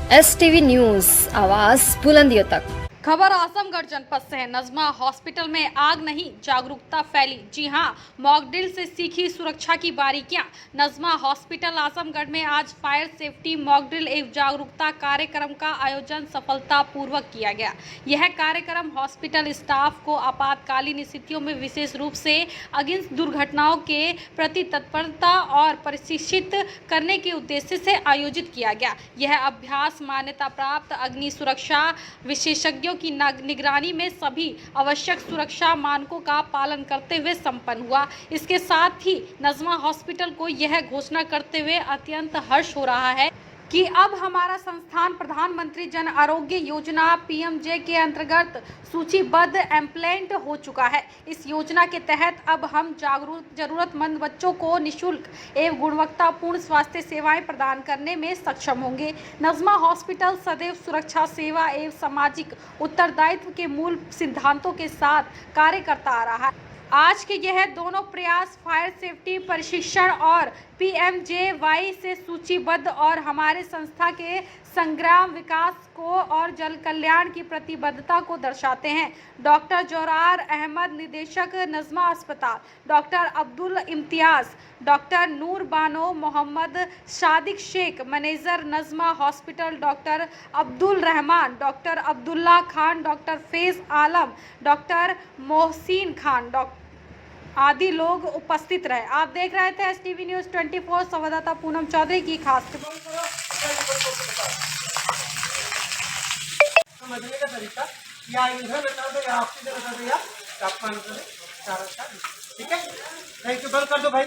STV news आवाज़ बुलंदियों तक। खबर आजमगढ़ जनपद से है। नजमा हॉस्पिटल में आग नहीं, जागरूकता फैली। जी हां, मॉकड्रिल से सीखी सुरक्षा की बारीकियां। नजमा हॉस्पिटल आजमगढ़ में आज फायर सेफ्टी मॉकड्रिल एवं जागरूकता कार्यक्रम का आयोजन सफलतापूर्वक किया गया। यह कार्यक्रम हॉस्पिटल स्टाफ को आपातकालीन स्थितियों में विशेष रूप से अगिंस दुर्घटनाओं के प्रति तत्परता और प्रशिक्षित करने के उद्देश्य से आयोजित किया गया। यह अभ्यास मान्यता प्राप्त अग्नि सुरक्षा विशेषज्ञों की निगरानी में सभी आवश्यक सुरक्षा मानकों का पालन करते हुए संपन्न हुआ। इसके साथ ही नजमा हॉस्पिटल को यह घोषणा करते हुए अत्यंत हर्ष हो रहा है कि अब हमारा संस्थान प्रधानमंत्री जन आरोग्य योजना PMJ के अंतर्गत सूचीबद्ध एम्प्लेंट हो चुका है। इस योजना के तहत अब हम जरूरतमंद बच्चों को निःशुल्क एवं गुणवत्तापूर्ण स्वास्थ्य सेवाएं प्रदान करने में सक्षम होंगे। नजमा हॉस्पिटल सदैव सुरक्षा, सेवा एवं सामाजिक उत्तरदायित्व के मूल सिद्धांतों के साथ कार्य करता आ रहा है। आज के यह दोनों प्रयास फायर सेफ्टी प्रशिक्षण और PMJY से सूचीबद्ध और हमारे संस्था के संग्राम, विकास को और जन कल्याण की प्रतिबद्धता को दर्शाते हैं। डॉक्टर जोरार अहमद, निदेशक नजमा अस्पताल, doctor Abdul Imtiaz, doctor Noor Bano, Mohammed Sadiq Shaikh, manager Najma hospital, doctor Abdul Rahman, doctor Abdullah Khan, doctor Faiz Alam, doctor Mohsin Khan आदि लोग उपस्थित रहे। आप देख रहे थे STV न्यूज़ 24, संवाददाता पूनम चौधरी की खास रिपोर्ट। समझने का तरीका या ईंधन बता दो या ऑक्सीजन बता दो या तापमान बता दो, सारा का। ठीक है, थैंक यू। बंद कर दो भाई।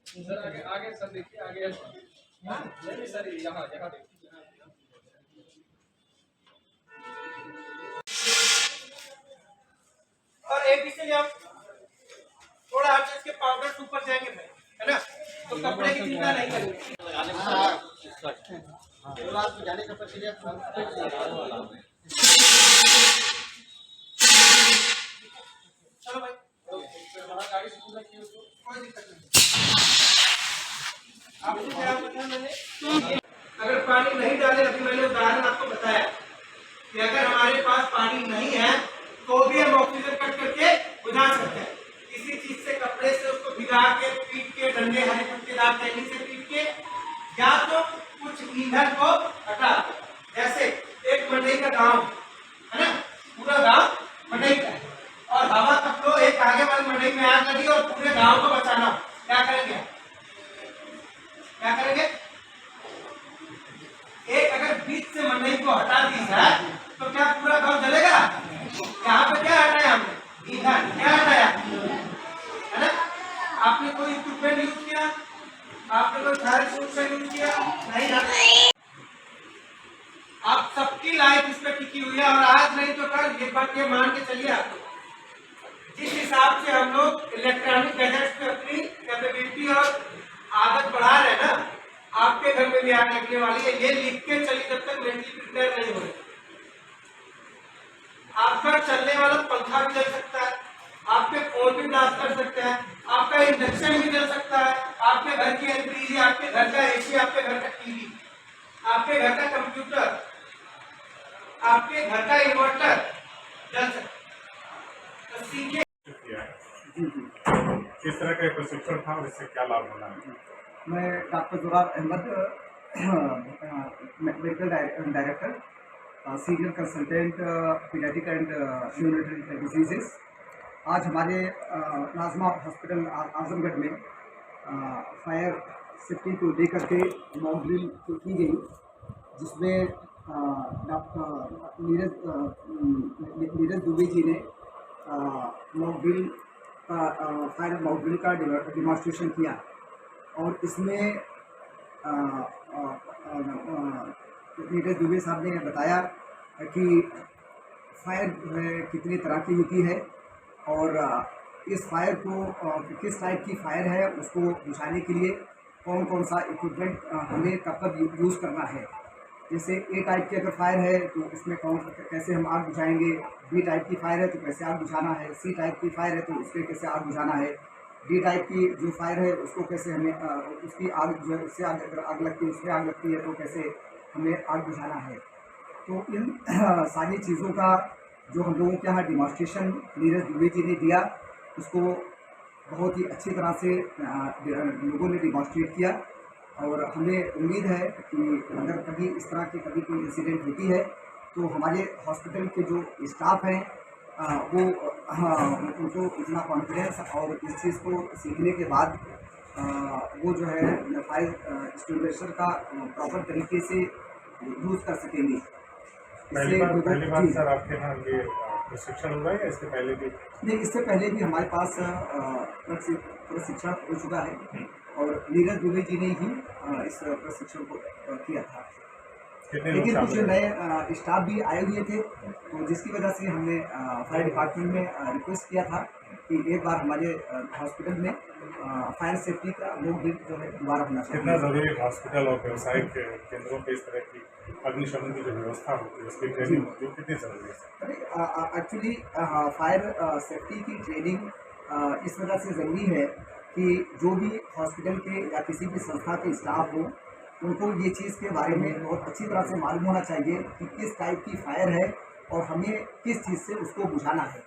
सर आगे आगे सर देखिए, आगे नहीं सर, यहाँ यहाँ देखिए। और एक इसलिए हम थोड़ा हर चीज के पाउडर ऊपर जाएंगे भाई, है ना, तो कपड़े की चिंता नहीं करेंगे। जाने का प्रक्रिया चलो भाई, गाड़ी से पूरा किया उसको, कोई दिक्कत नहीं। आपको क्या बताया मैंने, अगर पानी नहीं डाले, अभी मैंने उदाहरण आपको बताया कि अगर हमारे पास पानी नहीं है तो भी हम ऑक्सीजन कट करके बुझा सकते हैं। किसी चीज से, कपड़े से उसको भिगा के, पीट के, डंडे हरे पत्तेदार टहनी से पीट के, या तो कुछ ईंधन को हटा, जैसे एक मंडई का गांव है ना, पूरा गांव मंडई का है और हवा का फ्लो एक आगे वाली मंडई में आग लगी और पूरे गांव को बचाना, क्या करेंगे? क्या करेंगे? एक अगर बीच से मंडई को हटा दी जाए तो क्या पूरा गांव जलेगा? यहाँ पे क्या हटाया हमने? ईंधन। क्या हटाया? है ना? आपने कोई इक्विपमेंट यूज किया? आपने कोई फायर सोर्स यूज किया? नहीं ना। आप सबकी लाइफ इस पे टिकी हुई है और आज नहीं तो कल ये बात ये मान के चलिए। आप जिस हिसाब से हम लोग इलेक्ट्रॉनिक गैजेट्स पे अपनी कैपेबिलिटी और आदत बढ़ा रहे हैं ना, आपके घर में भी आग लगने वाली है। ये लिख के चलिए जब तक मेंटली प्रिपेयर नहीं हो रहे। आपका चलने वाला पंखा भी जल सकता है, आपके फोन भी ब्लास्ट कर सकता है, आपका इंडक्शन भी जल सकता है, आपके घर की LPG, आपके घर का AC, आपके घर का TV, आपके घर का कंप्यूटर, आपके घर का इन्वर्टर जल सकता है। तो सीखिए। किस तरह का प्रशिक्षण था और इससे क्या लाभ होना है? मैं doctor Zorar Ahmed, medical director, senior consultant paediatric and neurological diseases. आज हमारे नाजमा हॉस्पिटल आजमगढ़ में फायर सेफ्टी को लेकर के मॉक ड्रिल की गई, जिसमें डॉक्टर नीरज दुबे जी ने मॉक ड्रिल का फायर मॉक ड्रिल का डिमॉन्स्ट्रेशन किया और इसमें नीरज दुबे साहब ने बताया कि फायर कितनी तरह की होती है और इस फायर को किस टाइप की फायर है उसको बुझाने के लिए कौन कौन सा इक्विपमेंट हमें कब कब यूज़ करना है। जैसे ए टाइप की अगर फायर है तो इसमें कैसे हम आग बुझाएंगे, बी टाइप की फायर है तो कैसे आग बुझाना है, सी टाइप की फायर है तो उसमें कैसे आग बुझाना है, डी टाइप की जो फायर है उसको कैसे हमें उसकी आग जो है उससे अगर आग लगती है उसमें आग लगती है तो कैसे हमें आग बुझाना है। तो इन सारी चीज़ों का जो हम लोगों के यहाँ डिमॉन्स्ट्रेशन नीरज दुबे जी ने दिया उसको बहुत ही अच्छी तरह से लोगों ने डिमॉन्स्ट्रेट किया। और हमें उम्मीद है कि अगर कभी इस तरह की कभी कोई इंसिडेंट होती है तो हमारे हॉस्पिटल के जो स्टाफ हैं वो उनको इतना कॉन्फिडेंस और इस चीज़ को सीखने के बाद वो जो है फायर एक्सटिंग्विशर का प्रॉपर तरीके से यूज़ कर सकेंगे। पहली बार सर आपके यहाँ ये प्रशिक्षण हुआ है या इससे पहले भी? नहीं, इससे पहले भी हमारे पास प्रशिक्षण हो चुका है और नीरज दुबे जी ने ही इस प्रशिक्षण को किया था। लेकिन कुछ नए स्टाफ भी आए हुए थे तो जिसकी वजह से हमने फायर डिपार्टमेंट में रिक्वेस्ट किया था कि एक बार हमारे हॉस्पिटल में फायर सेफ्टी का मॉक ड्रिल जो है दोबारा होना चाहिए। कितना ज़रूरी है हॉस्पिटल और व्यावसायिक केंद्रों पे इस तरह की अग्निशमन की जो व्यवस्था होती है उसकी ट्रेनिंग होती है कितनी ज़रूरी है? एक्चुअली फायर सेफ्टी की ट्रेनिंग इस वजह से ज़रूरी है कि जो भी हॉस्पिटल के या किसी भी संस्था के स्टाफ हो उनको ये चीज़ के बारे में बहुत अच्छी तरह से मालूम होना चाहिए कि किस टाइप की फायर है और हमें किस चीज़ से उसको बुझाना है।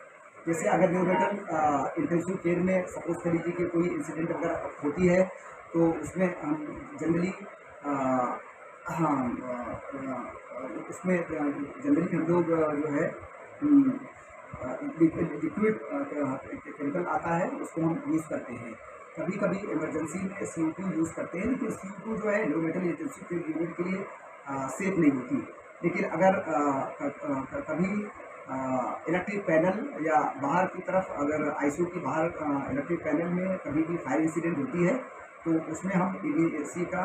जैसे अगर न्यूरोमेटल इंटेंसिव केयर में सपोज कर लीजिए कि कोई इंसिडेंट अगर होती है तो उसमें हम जनरली उसमें जनरली हम लोग जो है लिक्विड केमिकल आता है उसको हम यूज़ करते हैं। कभी कभी इमरजेंसी में CO2 यूज़ करते हैं लेकिन CO2 जो है न्यूरोमेटल इंटेंसिव केयर यूनिट के लिए सेफ नहीं होती। लेकिन अगर कभी इलेक्ट्रिक पैनल या बाहर की तरफ अगर ICU की बाहर इलेक्ट्रिक पैनल में कभी भी फायर इंसिडेंट होती है तो उसमें हम PVC का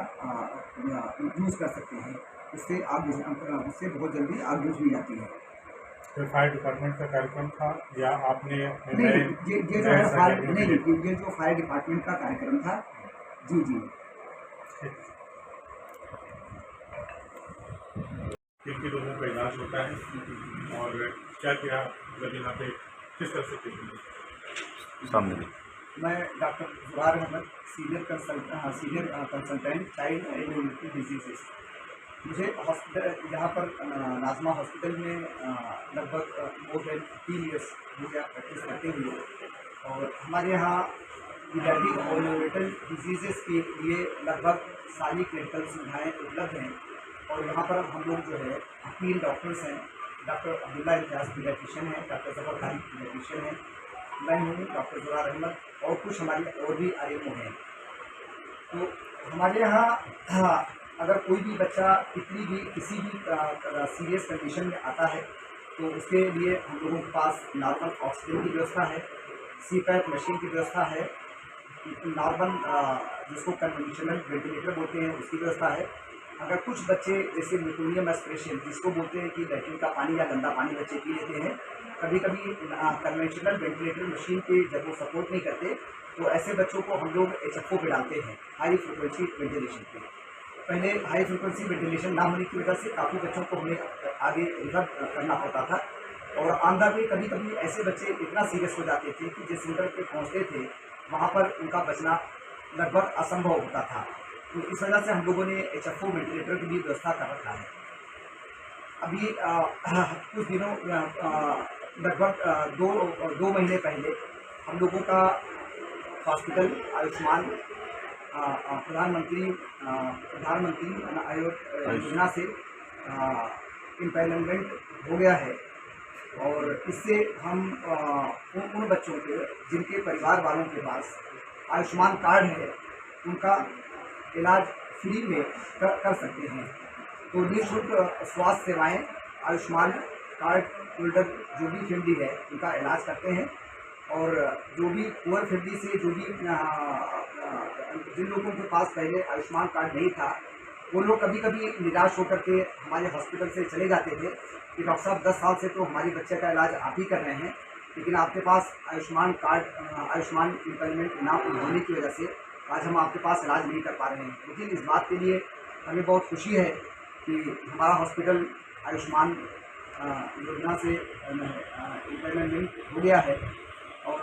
यूज़ कर सकते हैं। उससे बहुत जल्दी आग बुझ भी जाती है। तो फायर डिपार्टमेंट का कार्यक्रम था या आपने नहीं, ये जो है ये जो फायर डिपार्टमेंट का कार्यक्रम था। जी जी। किन लोगों का इलाज होता है और क्या क्या मतलब यहाँ पे किस तरह से ट्रीटमेंट सामने? मैं doctor Zurar Ahmed senior consultant child and immunity diseases. मुझे हॉस्पिटल यहाँ पर नाजमा हॉस्पिटल में लगभग मोर देन 3 ईयर्स हो गया प्रैक्टिस करते हुए और हमारे यहाँ पीडियाट्रिक और न्यूरोमेटल डिजीज़ेस के लिए लगभग सारी क्लिनिकल सुविधाएँ उपलब्ध हैं। और यहाँ पर हम लोग जो है 3 डॉक्टर्स हैं। डॉक्टर अब्दुल्ला इम्तियाज़ पीडियाट्रिशियन है, डॉक्टर जफर खालिद पीडियाट्रिशियन है, मैं हूँ डॉक्टर जुरार अहमद और कुछ हमारे और भी RMO हैं। तो हमारे यहाँ अगर कोई भी बच्चा किसी भी सीरियस कंडीशन में आता है तो उसके लिए हम लोगों के पास नॉर्मल ऑक्सीजन की व्यवस्था है, CPAP मशीन की व्यवस्था है, नॉर्मल जिसको कन्वेंशनल वेंटिलेटर बोलते हैं उसकी व्यवस्था है। अगर कुछ बच्चे जैसे मेटोनियम एस्पिरेशन जिसको बोलते हैं कि लैट्रिन का पानी या गंदा पानी बच्चे पी लेते हैं, कभी कभी कन्वेंशनल वेंटिलेटर मशीन के जब वो सपोर्ट नहीं करते तो ऐसे बच्चों को हम लोग HFO पे डालते हैं, हाई फ्रिक्वेंसी वेंटिलेशन पे। पहले हाई फ्रिक्वेंसी वेंटिलेशन ना होने की वजह से काफ़ी बच्चों को हमें आगे रिफर करना पड़ता था और आमदा में कभी कभी ऐसे बच्चे इतना सीरियस हो जाते थे कि जिस सेंटर पे पहुँचते थे वहाँ पर उनका बचना लगभग असंभव होता था। तो इस वजह से हम लोगों ने HFO वेंटिलेटर की भी व्यवस्था कर रखा है। अभी कुछ दिनों लगभग दो महीने पहले हम लोगों का हॉस्पिटल आयुष्मान प्रधानमंत्री योजना से इम्पैनलमेंट हो गया है और इससे हम उन बच्चों के जिनके परिवार वालों के पास आयुष्मान कार्ड है उनका इलाज फ्री में कर सकते हैं। तो निःशुल्क स्वास्थ्य सेवाएं आयुष्मान कार्ड होल्डर जो भी फैमिली है उनका इलाज करते हैं और जो भी पुअर फैमिली से जो भी जिन लोगों के पास पहले आयुष्मान कार्ड नहीं था वो लोग कभी कभी निराश होकर के हमारे हॉस्पिटल से चले जाते थे कि डॉक्टर साहब 10 साल से तो हमारे बच्चे का इलाज आप ही कर रहे हैं लेकिन आपके पास आयुष्मान कार्ड आयुष्मान इम्प्लीमेंट ना होने की वजह से आज हम आपके पास इलाज नहीं कर पा रहे हैं। लेकिन इस बात के लिए हमें बहुत खुशी है कि हमारा हॉस्पिटल आयुष्मान योजना से इम्प्लीमेंट हो गया है और